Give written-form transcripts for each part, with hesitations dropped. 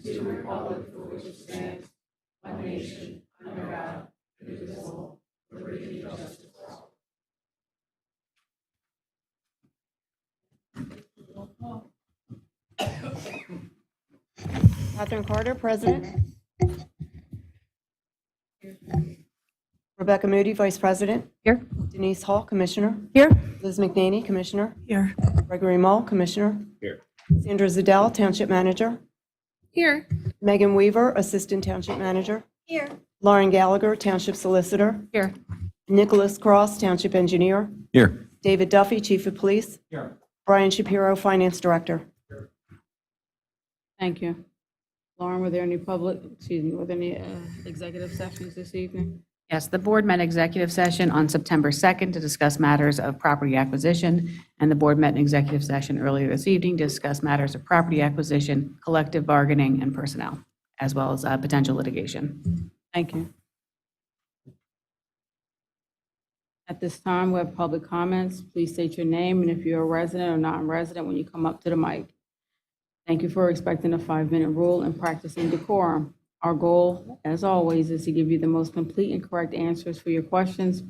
to the republic for which it stands, one nation, under God, indivisible, with liberty and justice for all. Catherine Carter, President. Rebecca Moody, Vice President. Here. Denise Hall, Commissioner. Here. Liz McNaney, Commissioner. Here. Gregory Mull, Commissioner. Here. Sandra Zadell, Township Manager. Here. Megan Weaver, Assistant Township Manager. Here. Lauren Gallagher, Township Solicitor. Here. Nicholas Cross, Township Engineer. Here. David Duffy, Chief of Police. Here. Brian Shapiro, Finance Director. Thank you. Lauren, were there any executive sessions this evening? Yes, the board met executive session on September 2nd to discuss matters of property acquisition, and the board met in executive session earlier this evening to discuss matters of property acquisition, collective bargaining, and personnel, as well as potential litigation. Thank you. At this time, we have public comments. Please state your name and if you're a resident or non-resident when you come up to the mic. Thank you for respecting the 5-minute rule and practicing decorum. Our goal, as always, is to give you the most complete and correct answers for your questions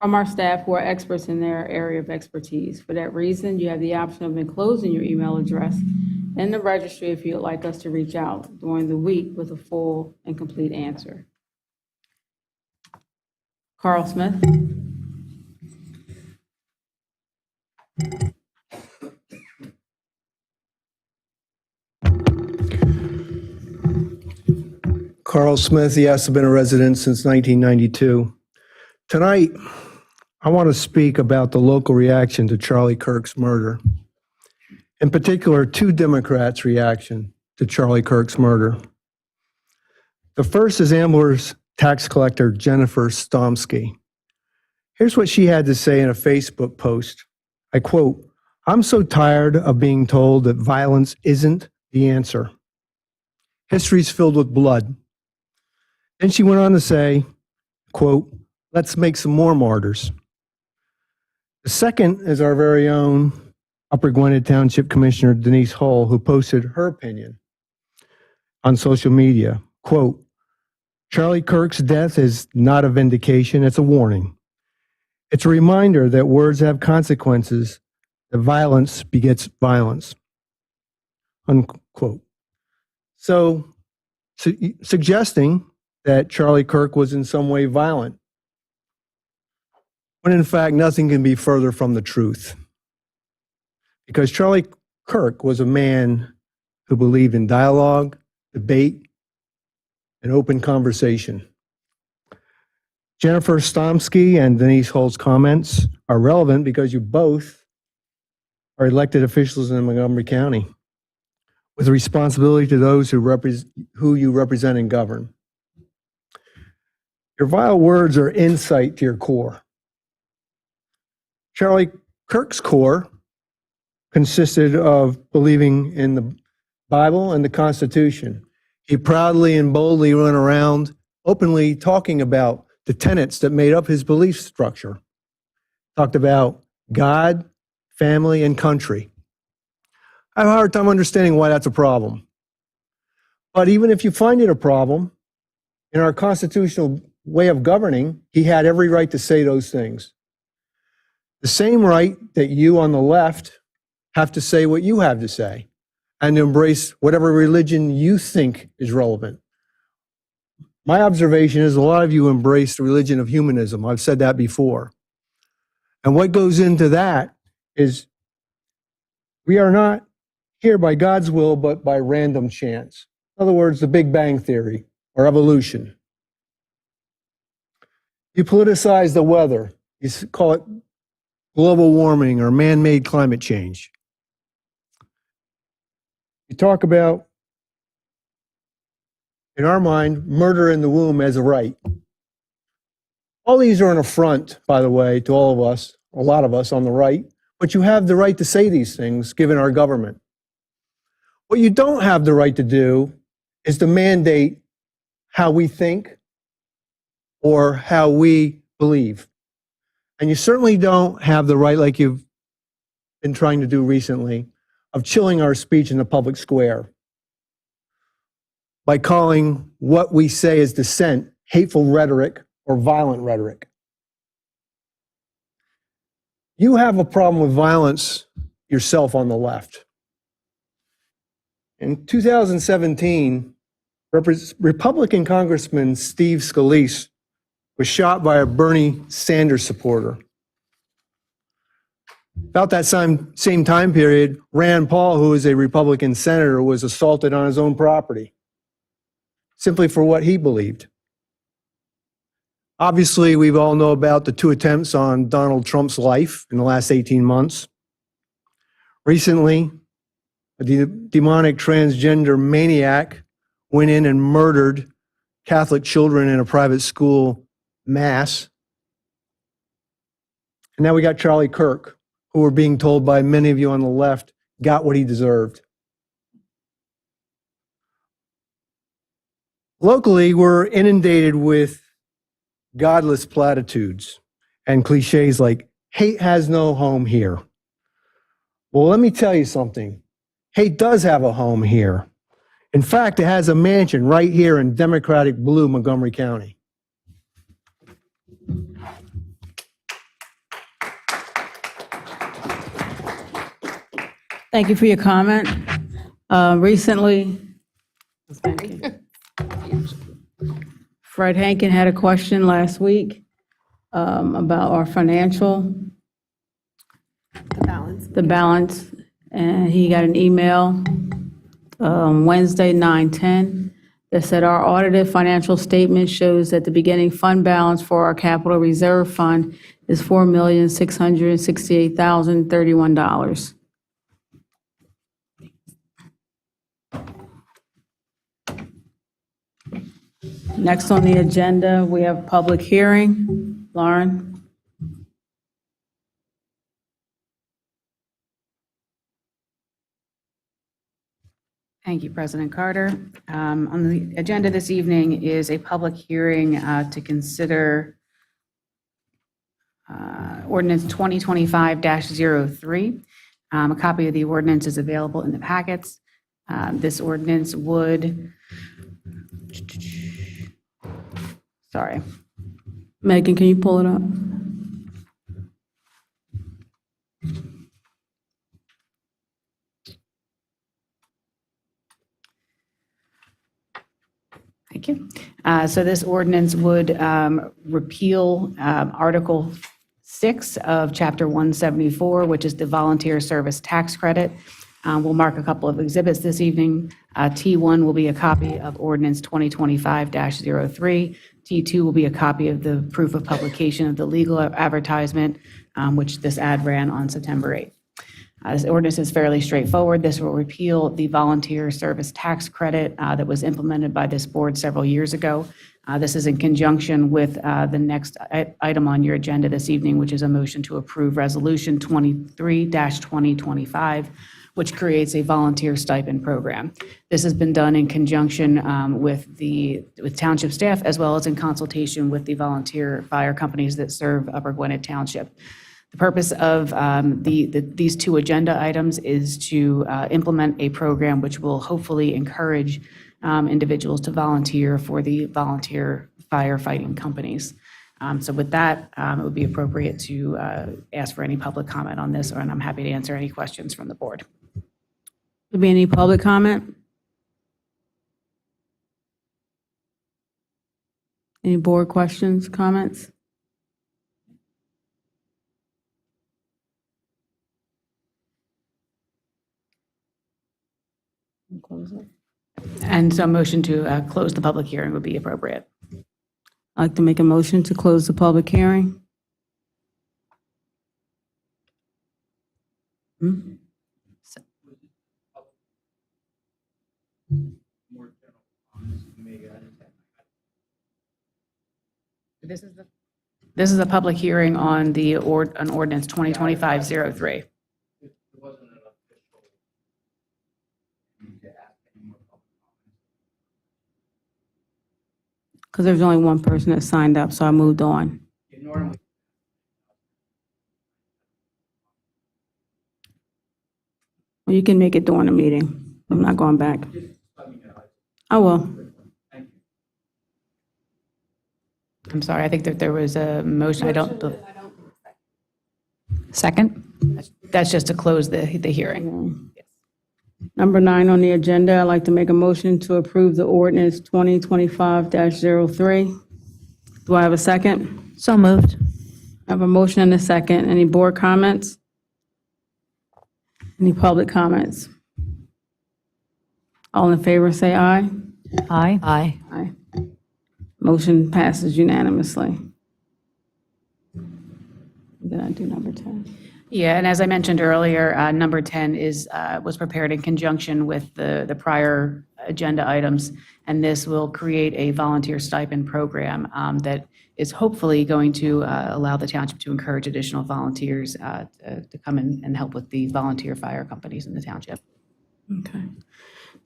from our staff who are experts in their area of expertise. For that reason, you have the option of enclosing your email address in the registry if you'd like us to reach out during the week with a full and complete answer. Carl Smith. Carl Smith, yes, I've been a resident since 1992. Tonight, I want to speak about the local reaction to Charlie Kirk's murder. In particular, two Democrats' reaction to Charlie Kirk's murder. The first is Ambler's tax collector, Jennifer Stomsky. Here's what she had to say in a Facebook post. I quote, "I'm so tired of being told that violence isn't the answer. History's filled with blood." Then she went on to say, quote, "Let's make some more martyrs." The second is our very own Upper Gwynedd Township Commissioner Denise Hall, who posted her opinion on social media. Quote, "Charlie Kirk's death is not a vindication, it's a warning. It's a reminder that words have consequences, that violence begets violence." Unquote. So suggesting that Charlie Kirk was in some way violent, when in fact nothing can be further from the truth. Because Charlie Kirk was a man who believed in dialogue, debate, and open conversation. Jennifer Stomsky and Denise Hall's comments are relevant because you both are elected officials in Montgomery County with a responsibility to those who you represent and govern. Your vile words are insight to your core. Charlie Kirk's core consisted of believing in the Bible and the Constitution. He proudly and boldly went around openly talking about the tenets that made up his belief structure. Talked about God, family, and country. I have a hard time understanding why that's a problem. But even if you find it a problem, in our constitutional way of governing, he had every right to say those things. The same right that you on the left have to say what you have to say and to embrace whatever religion you think is relevant. My observation is a lot of you embrace the religion of humanism. I've said that before. And what goes into that is we are not here by God's will, but by random chance. In other words, the Big Bang Theory or evolution. You politicize the weather. You call it global warming or man-made climate change. You talk about, in our mind, murder in the womb as a right. All these are an affront, by the way, to all of us, a lot of us on the right, but you have the right to say these things given our government. What you don't have the right to do is to mandate how we think or how we believe. And you certainly don't have the right, like you've been trying to do recently, of chilling our speech in the public square. by calling what we say is dissent hateful rhetoric or violent rhetoric. You have a problem with violence yourself on the left. In 2017, Republican Congressman Steve Scalise was shot by a Bernie Sanders supporter. About that same time period, Rand Paul, who is a Republican senator, was assaulted on his own property, simply for what he believed. Obviously, we all know about the 2 attempts on Donald Trump's life in the last 18 months. Recently, a demonic transgender maniac went in and murdered Catholic children in a private school mass. And now we got Charlie Kirk, who we're being told by many of you on the left got what he deserved. Locally, we're inundated with godless platitudes and cliches like, hate has no home here. Well, let me tell you something. Hate does have a home here. In fact, it has a mansion right here in Democratic blue Montgomery County. Thank you for your comment. Recently, Fred Hankin had a question last week about our financial, the balance, and he got an email Wednesday, 9/10, that said our audited financial statement shows that the beginning fund balance for our capital reserve fund is $4,668,031. Next on the agenda, we have public hearing. Lauren? Thank you, President Carter. On the agenda this evening is a public hearing to consider Ordinance 2025-03. A copy of the ordinance is available in the packets. This ordinance would, sorry. Megan, can you pull it up? Thank you. So this ordinance would repeal Article 6 of Chapter 174, which is the volunteer service tax credit. We'll mark a couple of exhibits this evening. T1 will be a copy of Ordinance 2025-03. T2 will be a copy of the proof of publication of the legal advertisement, which this ad ran on September 8th. This ordinance is fairly straightforward. This will repeal the volunteer service tax credit that was implemented by this board several years ago. This is in conjunction with the next item on your agenda this evening, which is a motion to approve Resolution 23-2025, which creates a volunteer stipend program. This has been done in conjunction with township staff, as well as in consultation with the volunteer fire companies that serve Upper Gwynedd Township. The purpose of these 2 agenda items is to implement a program which will hopefully encourage individuals to volunteer for the volunteer firefighting companies. So with that, it would be appropriate to ask for any public comment on this, and I'm happy to answer any questions from the board. There be any public comment? Any board questions, comments? Close it. And so a motion to close the public hearing would be appropriate. I'd like to make a motion to close the public hearing. This is a public hearing on on Ordinance 2025-03. Because there's only one person that signed up, so I moved on. Well, you can make it during the meeting. I'm not going back. I will. I'm sorry, I think that there was a motion, I don't. Second? That's just to close the hearing. Number 9 on the agenda, I'd like to make a motion to approve the ordinance 2025-03. Do I have a second? So moved. I have a motion and a second. Any board comments? Any public comments? All in favor, say aye. Aye. Aye. Aye. Motion passes unanimously. Did I do number 10? Yeah, and as I mentioned earlier, number 10 was prepared in conjunction with the prior agenda items, and this will create a volunteer stipend program that is hopefully going to allow the township to encourage additional volunteers to come in and help with the volunteer fire companies in the township. Okay.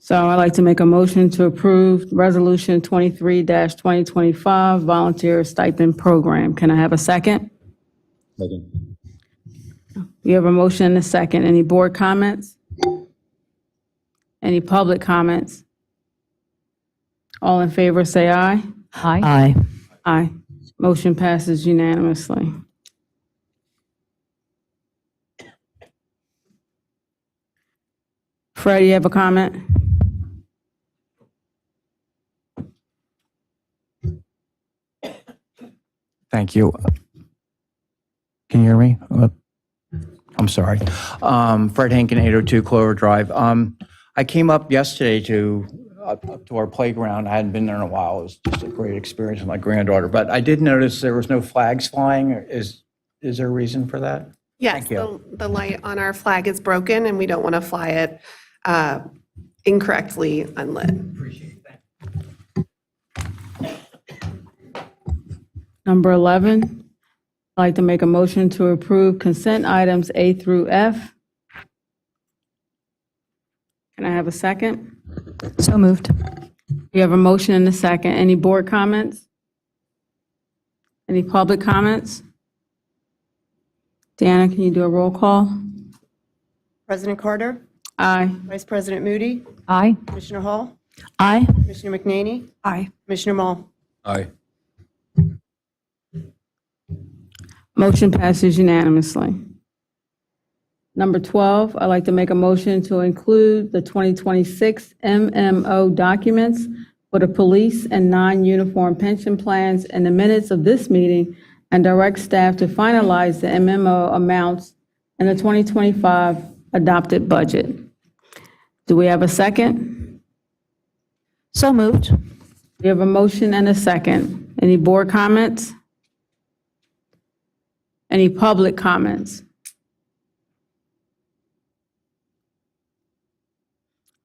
So I'd like to make a motion to approve Resolution 23-2025 Volunteer Stipend Program. Can I have a second? Second. We have a motion and a second. Any board comments? Any public comments? All in favor, say aye. Aye. Aye. Aye. Motion passes unanimously. Freddie, you have a comment? Thank you. Can you hear me? I'm sorry. Fred Hankin, 802 Clover Drive. I came up yesterday up to our playground. I hadn't been there in a while. It was just a great experience with my granddaughter. But I did notice there was no flags flying. Is there a reason for that? Yes, Thank you. the light on our flag is broken and we don't want to fly it incorrectly unlit. Appreciate that. Number 11, I'd like to make a motion to approve consent items A through F. Can I have a second? So moved. We have a motion and a second. Any board comments? Any public comments? Deanna, can you do a roll call? President Carter, Aye. Vice President Moody, Aye. Commissioner Hall, Aye. Commissioner McNaney, Aye. Commissioner Mull. Aye. Motion passes unanimously. Number 12, I'd like to make a motion to include the 2026 MMO documents for the police and non-uniform pension plans in the minutes of this meeting and direct staff to finalize the MMO amounts in the 2025 adopted budget. Do we have a second? So moved. We have a motion and a second. Any board comments? Any public comments?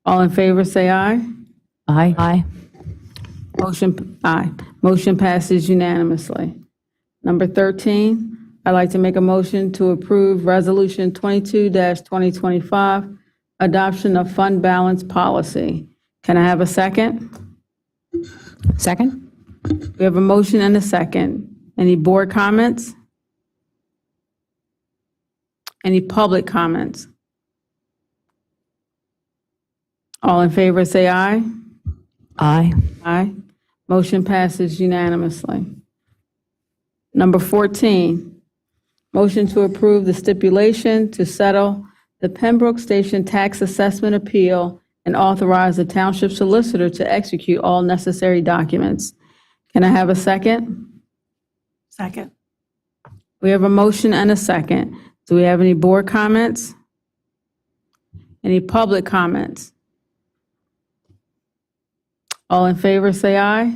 All in favor, say aye. Aye. Aye. Motion passes unanimously. Number 13, I'd like to make a motion to approve Resolution 22-2025, adoption of fund balance policy. Can I have a second? Second? We have a motion and a second. Any board comments? Any public comments? All in favor, say aye. Aye. Aye. Motion passes unanimously. Number 14, motion to approve the stipulation to settle the Pembroke Station tax assessment appeal and authorize the township solicitor to execute all necessary documents. Can I have a second? Second. We have a motion and a second. Do we have any board comments? Any public comments? All in favor, say aye.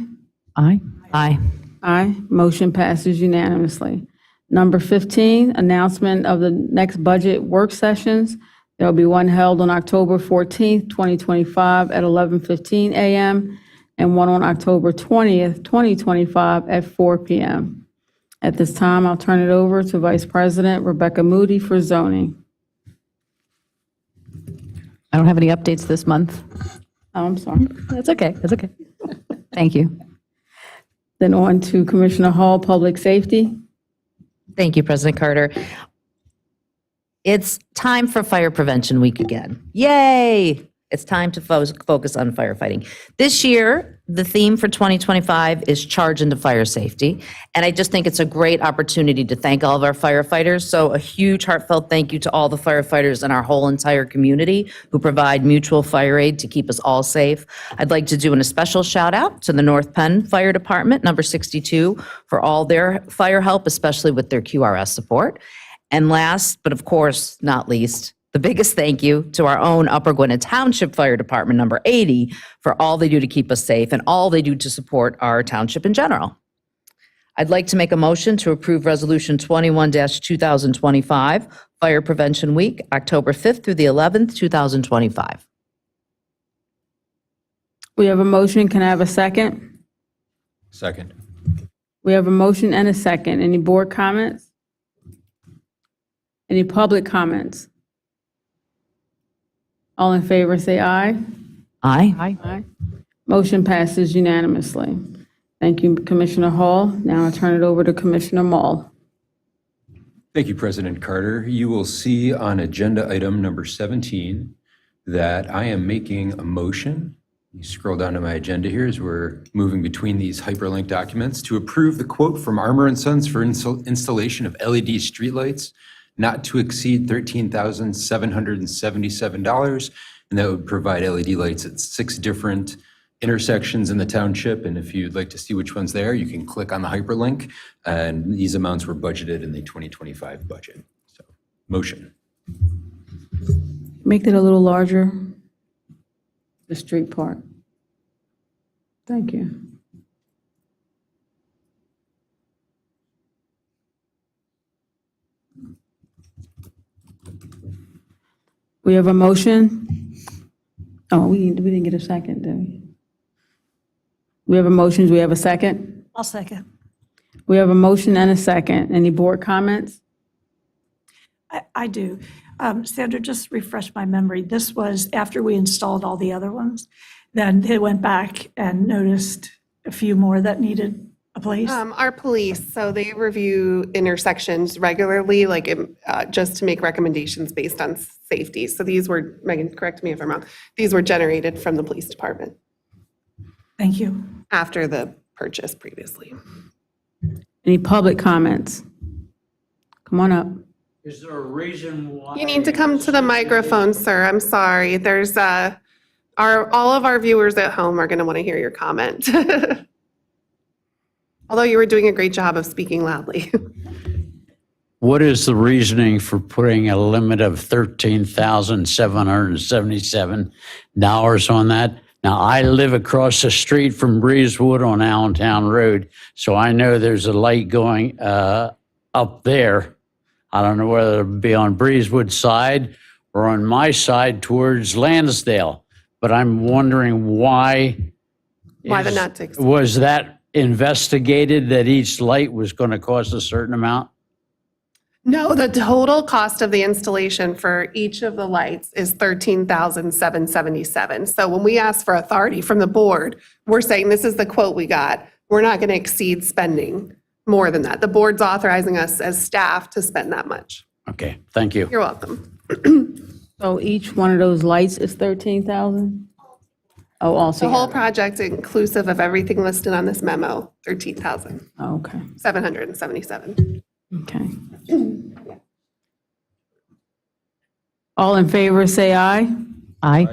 Aye. Aye. Aye. Motion passes unanimously. Number 15, announcement of the next budget work sessions. There will be one held on October 14th, 2025 at 11:15 a.m. and one on October 20th, 2025 at 4 p.m. At this time, I'll turn it over to Vice President Rebecca Moody for zoning. I don't have any updates this month. Oh, I'm sorry. That's okay. That's okay. Thank you. Then on to Commissioner Hall, Public Safety. Thank you, President Carter. It's time for Fire Prevention Week again. Yay! It's time to focus on firefighting. This year, the theme for 2025 is Charge into Fire Safety. And I just think it's a great opportunity to thank all of our firefighters. So a huge heartfelt thank you to all the firefighters in our whole entire community who provide mutual fire aid to keep us all safe. I'd like to do a special shout out to the North Penn Fire Department, number 62, for all their fire help, especially with their QRS support. And last, but of course not least, the biggest thank you to our own Upper Gwynedd Township Fire Department, number 80, for all they do to keep us safe and all they do to support our township in general. I'd like to make a motion to approve Resolution 21-2025, Fire Prevention Week, October 5th through the 11th, 2025. We have a motion. Can I have a second? Second. We have a motion and a second. Any board comments? Any public comments? All in favor, say aye. Aye. Aye. Motion passes unanimously. Thank you, Commissioner Hall. Now I turn it over to Commissioner Mull. Thank you, President Carter. You will see on agenda item number 17 that I am making a motion. You scroll down to my agenda here as we're moving between these hyperlinked documents to approve the quote from Armour & Sons for installation of LED streetlights not to exceed $13,777, and that would provide LED lights at 6 different intersections in the township. And if you'd like to see which ones they are, you can click on the hyperlink. And these amounts were budgeted in the 2025 budget. So, motion. Make it a little larger, the street part. Thank you. We have a motion. Oh, we didn't get a second, did we? We have a motion. Do we have a second? I'll second. We have a motion and a second. Any board comments? I do. Sandra, just refresh my memory. This was after we installed all the other ones. Then they went back and noticed a few more that needed a place. Our police, so they review intersections regularly, like just to make recommendations based on safety. So these were, Megan, correct me if I'm wrong, these were generated from the police department Thank you. after the purchase previously. Any public comments? Come on up. Is there a reason why? You need to come to the microphone, sir. I'm sorry. There's all of our viewers at home are going to want to hear your comment. Although you were doing a great job of speaking loudly. What is the reasoning for putting a limit of $13,777 on that? Now, I live across the street from Breezewood on Allentown Road, so I know there's a light going up there. I don't know whether it'll be on Breezewood side or on my side towards Lansdale, but I'm wondering why. Why the not to exceed? Was that investigated that each light was going to cost a certain amount? No, the total cost of the installation for each of the lights is $13,777. So when we ask for authority from the board, we're saying this is the quote we got. We're not going to exceed spending more than that. The board's authorizing us as staff to spend that much. Okay, thank you. You're welcome. So each one of those lights is 13,000? Oh, also. The whole project, inclusive of everything listed on this memo, $13,777. Okay. All in favor, say aye. Aye.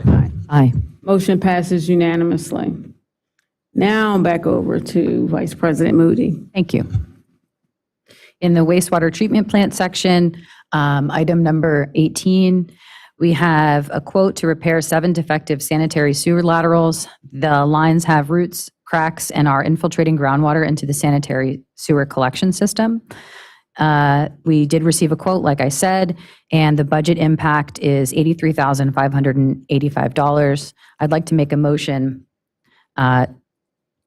Aye. Motion passes unanimously. Now back over to Vice President Moody. Thank you. In the wastewater treatment plant section, item number 18, we have a quote to repair 7 defective sanitary sewer laterals. The lines have roots, cracks, and are infiltrating groundwater into the sanitary sewer collection system. We did receive a quote, like I said, and the budget impact is $83,585. I'd like to make a motion to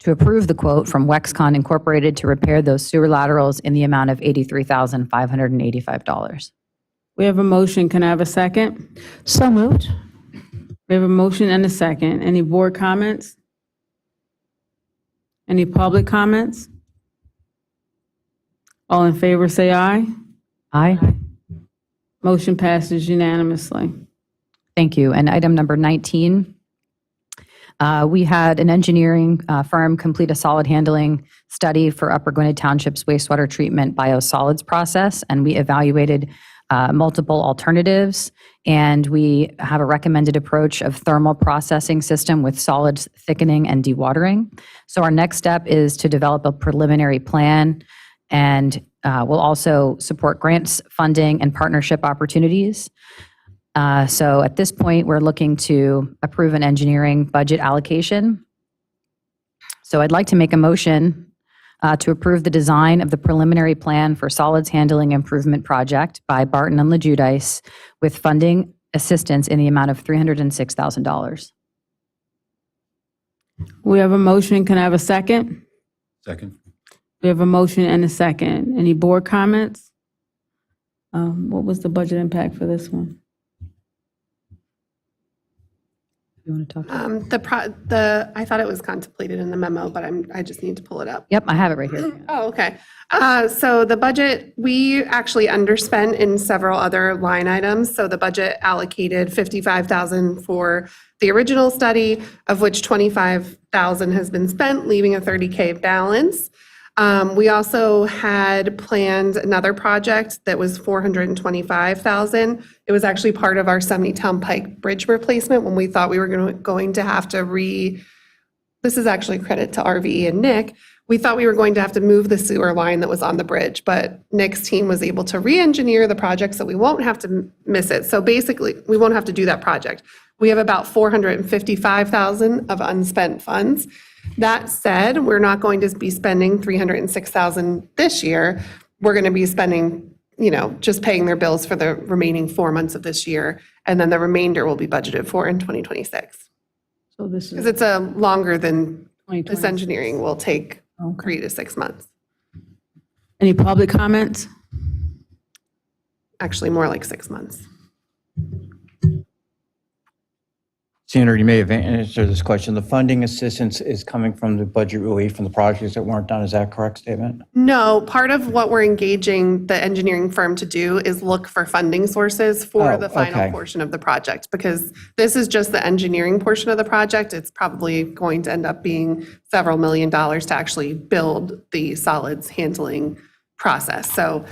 approve the quote from Wexcon Incorporated to repair those sewer laterals in the amount of $83,585. We have a motion. Can I have a second? So moved. We have a motion and a second. Any board comments? Any public comments? All in favor, say aye. Aye. Motion passes unanimously. Thank you. And item number 19, we had an engineering firm complete a solid handling study for Upper Gwynedd Township's wastewater treatment biosolids process, and we evaluated multiple alternatives, and we have a recommended approach of thermal processing system with solids thickening and dewatering. So our next step is to develop a preliminary plan, and we'll also support grants, funding, and partnership opportunities. So at this point, we're looking to approve an engineering budget allocation. So I'd like to make a motion to approve the design of the preliminary plan for solids handling improvement project by Barton and LaJudice with funding assistance in the amount of $306,000. We have a motion. Can I have a second? Second. We have a motion and a second. Any board comments? What was the budget impact for this one? You want to talk? I thought it was contemplated in the memo, but I just need to pull it up. Yep, I have it right here. Oh, okay. So the budget, we actually underspent in several other line items. So the budget allocated $55,000 for the original study, of which $25,000 has been spent, leaving a $30K balance. We also had planned another project that was $425,000. It was actually part of our 70 Town Pike Bridge replacement when we thought we were going to have to this is actually credit to RVE and Nick. We thought we were going to have to move the sewer line that was on the bridge, but Nick's team was able to re-engineer the project so we won't have to miss it. So basically, we won't have to do that project. We have about $455,000 of unspent funds. That said, we're not going to be spending $306,000 this year. We're going to be spending, just paying their bills for the remaining 4 months of this year, and then the remainder will be budgeted for in 2026. So this Because is it's a longer than this 2026. engineering will take 3 to 6 months. Any public comments? Actually, more like 6 months. Senator, you may have answered this question. The funding assistance is coming from the budget relief from the projects that weren't done. Is that a correct statement? No, part of what we're engaging the engineering firm to do is look for funding sources for Oh, the final okay. portion of the project, because this is just the engineering portion of the project. It's probably going to end up being several $1 million to actually build the solids handling process. So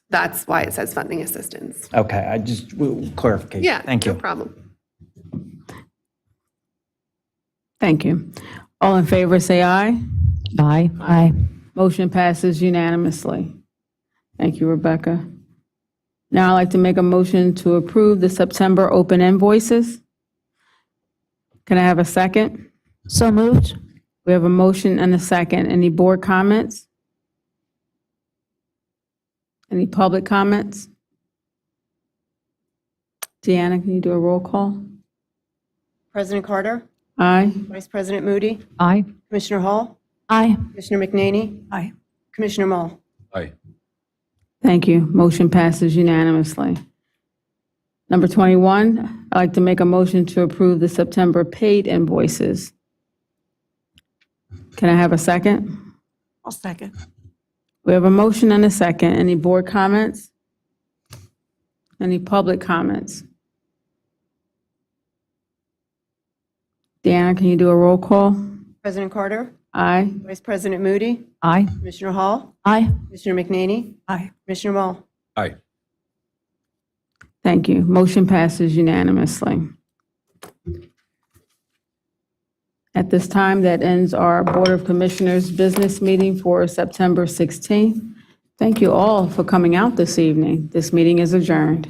that's why it says funding assistance. Okay, clarification. Yeah, Thank you. no problem. Thank you. All in favor, say aye. Aye. Aye. Motion passes unanimously. Thank you, Rebecca. Now I'd like to make a motion to approve the September open invoices. Can I have a second? So moved. We have a motion and a second. Any board comments? Any public comments? Deanna, can you do a roll call? President Carter, Aye. Vice President Moody, Aye. Commissioner Hall, Aye. Commissioner McNaney, Aye. Commissioner Mull. Aye. Thank you. Motion passes unanimously. Number 21, I'd like to make a motion to approve the September paid invoices. Can I have a second? I'll second. We have a motion and a second. Any board comments? Any public comments? Deanna, can you do a roll call? President Carter, Aye. Vice President Moody, Aye. Commissioner Hall, Aye. Commissioner McNaney, Aye. Commissioner Mull. Aye. Thank you. Motion passes unanimously. At this time, that ends our Board of Commissioners business meeting for September 16th. Thank you all for coming out this evening. This meeting is adjourned.